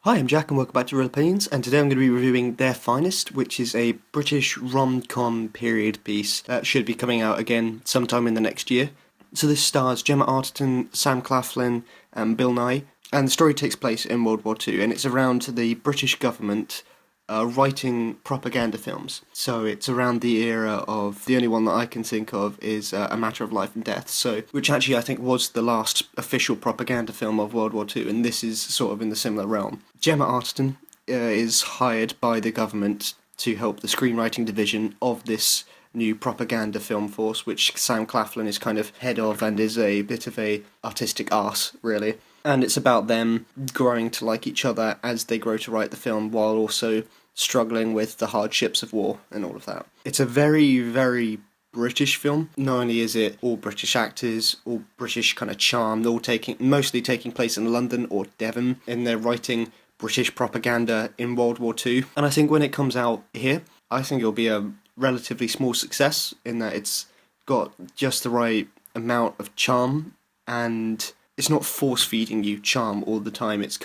Hi, I'm Jack and welcome back to Real Opinions, and today I'm going to be reviewing Their Finest, which is a British rom-com period piece that should be coming out again sometime in the next year. So this stars Gemma Arterton, Sam Claflin and Bill Nye, and the story takes place in World War II, and it's around the British government writing propaganda films. So it's around the era of, the only one that I can think of is A Matter of Life and Death, so which actually I think was the last official propaganda film of World War II, and this is sort of in the similar realm. Gemma Arterton is hired by the government to help the screenwriting division of this new propaganda film force, which Sam Claflin is kind of head of and is a bit of a artistic arse, really. And it's about them growing to like each other as they grow to write the film, while also struggling with the hardships of war and all of that. It's a very, very British film. Not only is it all British actors, all British kind of charm, they're all mostly taking place in London or Devon, and they're writing British propaganda in World War II. And I think when it comes out here, I think it'll be a relatively small success in that it's got just the right amount of charm, and it's not force-feeding you charm all the time. It's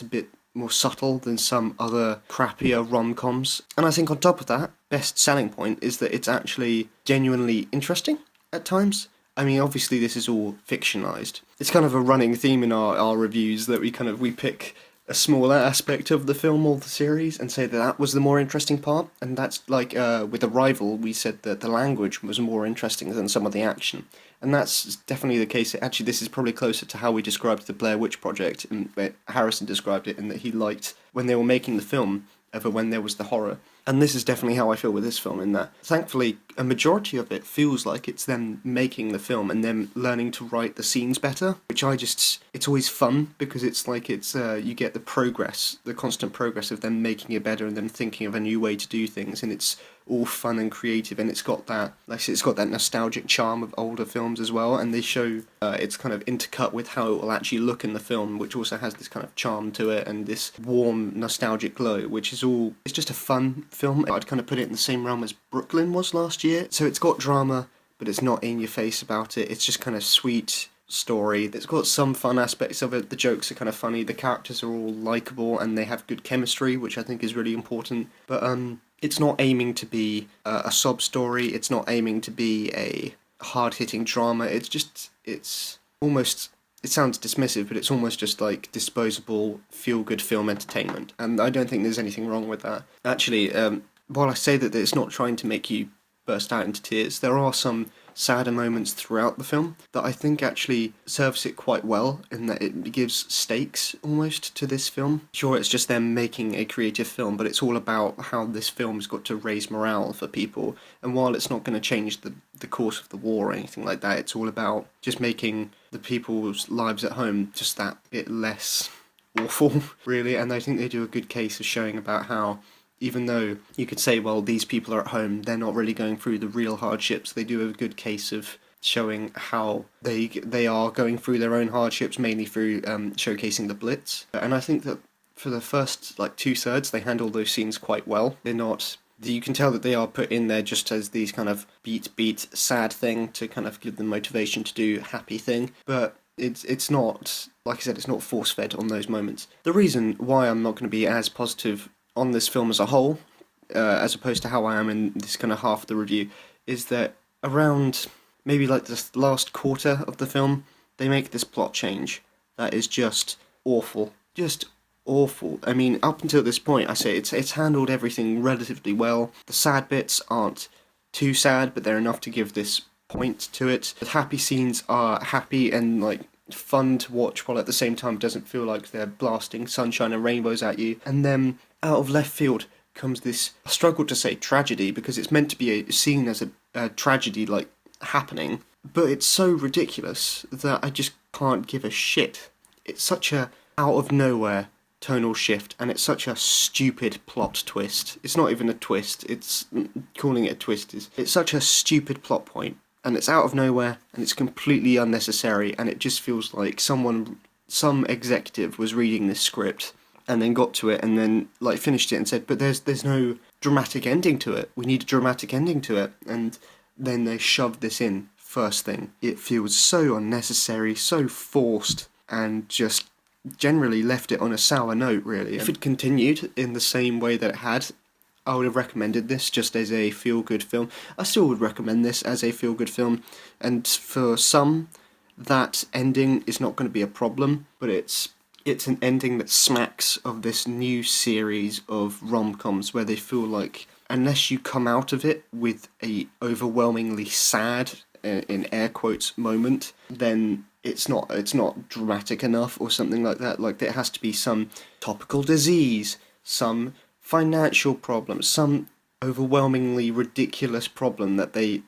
a bit more subtle than some other crappier rom-coms. And I think on top of that, best selling point is that it's actually genuinely interesting at times. I mean, obviously this is all fictionalized. It's kind of a running theme in our reviews that we pick a smaller aspect of the film or the series and say that that was the more interesting part, and that's like with Arrival, we said that the language was more interesting than some of the action, and that's definitely the case. Actually, this is probably closer to how we described the Blair Witch Project, and where Harrison described it, in that he liked when they were making the film over when there was the horror. And this is definitely how I feel with this film, in that, thankfully, a majority of it feels like it's them making the film and them learning to write the scenes better, which it's always fun, because it's like you get the progress, the constant progress of them making it better and them thinking of a new way to do things, and it's all fun and creative, and it's got that nostalgic charm of older films as well, and they show it's kind of intercut with how it will actually look in the film, which also has this kind of charm to it and this warm nostalgic glow, it's just a fun film. I'd kind of put it in the same realm as Brooklyn was last year. So it's got drama, but it's not in your face about it. It's just kind of sweet story. It's got some fun aspects of it. The jokes are kind of funny. The characters are all likable and they have good chemistry, which I think is really important. But it's not aiming to be a sob story. It's not aiming to be a hard-hitting drama. It's almost, it sounds dismissive, but it's almost just like disposable, feel-good film entertainment. And I don't think there's anything wrong with that. Actually, while I say that it's not trying to make you burst out into tears, there are some sadder moments throughout the film that I think actually serves it quite well, in that it gives stakes almost to this film. Sure, it's just them making a creative film, but it's all about how this film's got to raise morale for people, and while it's not going to change the course of the war or anything like that, it's all about just making the people's lives at home just that bit less awful, really. And I think they do a good case of showing about how, even though you could say, well, these people are at home, they're not really going through the real hardships, they do a good case of showing how they are going through their own hardships, mainly through showcasing the Blitz. And I think that for the first, like, 2/3, they handle those scenes quite well. They're not... You can tell that they are put in there just as these kind of beat, sad thing to kind of give them motivation to do happy thing, but it's not, like I said, it's not force-fed on those moments. The reason why I'm not going to be as positive on this film as a whole, as opposed to how I am in this kind of half of the review, is that around maybe like the last quarter of the film, they make this plot change that is just awful. Just awful. I mean, up until this point, I say it's handled everything relatively well. The sad bits aren't too sad, but they're enough to give this point to it. The happy scenes are happy and like fun to watch, while at the same time it doesn't feel like they're blasting sunshine and rainbows at you. And then out of left field comes this, I struggle to say tragedy, because it's meant to be seen as a tragedy like happening, but it's so ridiculous that I just can't give a shit. It's such a out of nowhere tonal shift, and it's such a stupid plot twist. It's not even a twist, it's calling it a twist it's such a stupid plot point, and it's out of nowhere, and it's completely unnecessary, and it just feels like some executive was reading this script and then got to it and then like finished it and said, but there's no dramatic ending to it, we need a dramatic ending to it, and then they shoved this in. first thing. It feels so unnecessary, so forced, and just, it's not, like I said, it's not force-fed on those moments. The reason why I'm not going to be as positive on this film as a whole, as opposed to how I am in this kind of half of the review, is that around maybe like the last quarter of the film, they make this plot change that is just awful. Just generally left it on a sour note, really. If it continued in the same way that it had, I would have recommended this just as a feel-good film. I still would recommend this as a feel-good film, and for some, that ending is not going to be a problem, but it's an ending that smacks of this new series of rom-coms where they feel like unless you come out of it with a overwhelmingly sad, in air quotes, moment, then it's not dramatic enough or something like that. Like there has to be some topical disease, some financial problem, some overwhelmingly ridiculous problem that they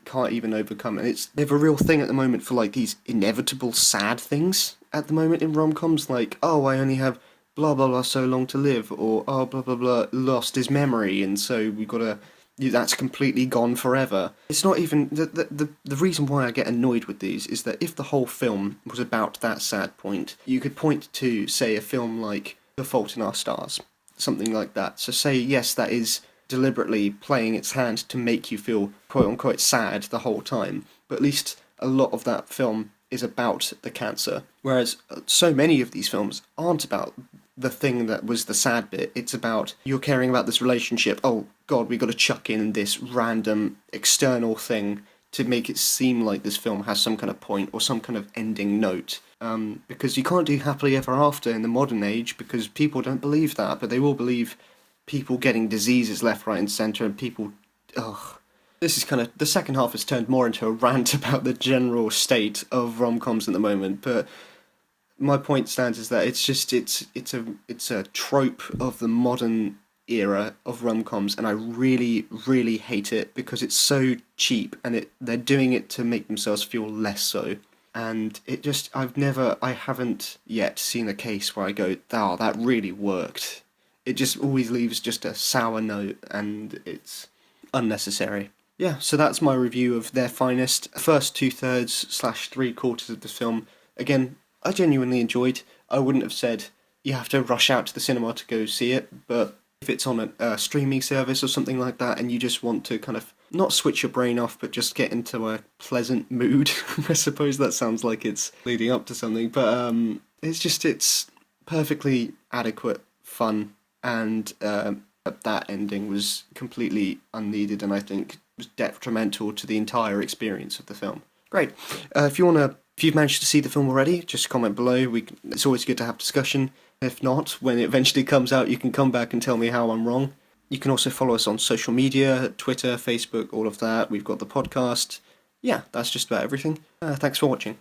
can't even overcome. And they have a real thing at the moment for like these inevitable sad things at the moment in rom-coms, like, oh, I only have blah blah blah so long to live, or oh, blah blah blah lost his memory, and so we gotta, that's completely gone forever. It's not even the reason why I get annoyed with these is that if the whole film was about that sad point, you could point to, say, a film like The Fault in Our Stars, something like that. So say, yes, that is deliberately playing its hand to make you feel quote unquote sad the whole time, but at least a lot of that film is about the cancer, whereas so many of these films aren't about the thing that was the sad bit. It's about you're caring about this relationship. Oh god, we got to chuck in this random external thing to make it seem like this film has some kind of point or some kind of ending note. Because you can't do happily ever after in the modern age, because people don't believe that, but they will believe people getting diseases left, right, and centre, and people. Ugh. This is kind of, the second half has turned more into a rant about the general state of rom-coms at the moment, but my point stands is that it's a trope of the modern era of rom-coms, and I really, really hate it because it's so cheap, and they're doing it to make themselves feel less so. And I haven't yet seen a case where I go, oh, that really worked. It just always leaves just a sour note, and it's unnecessary. Yeah, so that's my review of Their Finest. First 2/3/3/4 of the film. Again, I genuinely enjoyed. I wouldn't have said you have to rush out to the cinema to go see it, but if it's on a streaming service or something like that, and you just want to kind of not switch your brain off, but just get into a pleasant mood, I suppose that sounds like it's leading up to something, but it's perfectly adequate fun, and that ending was completely unneeded, and I think was detrimental to the entire experience of the film. Great. If you've managed to see the film already, just comment below. It's always good to have discussion. If not, when it eventually comes out, you can come back and tell me how I'm wrong. You can also follow us on social media, Twitter, Facebook, all of that. We've got the podcast. Yeah, that's just about everything. Thanks for watching.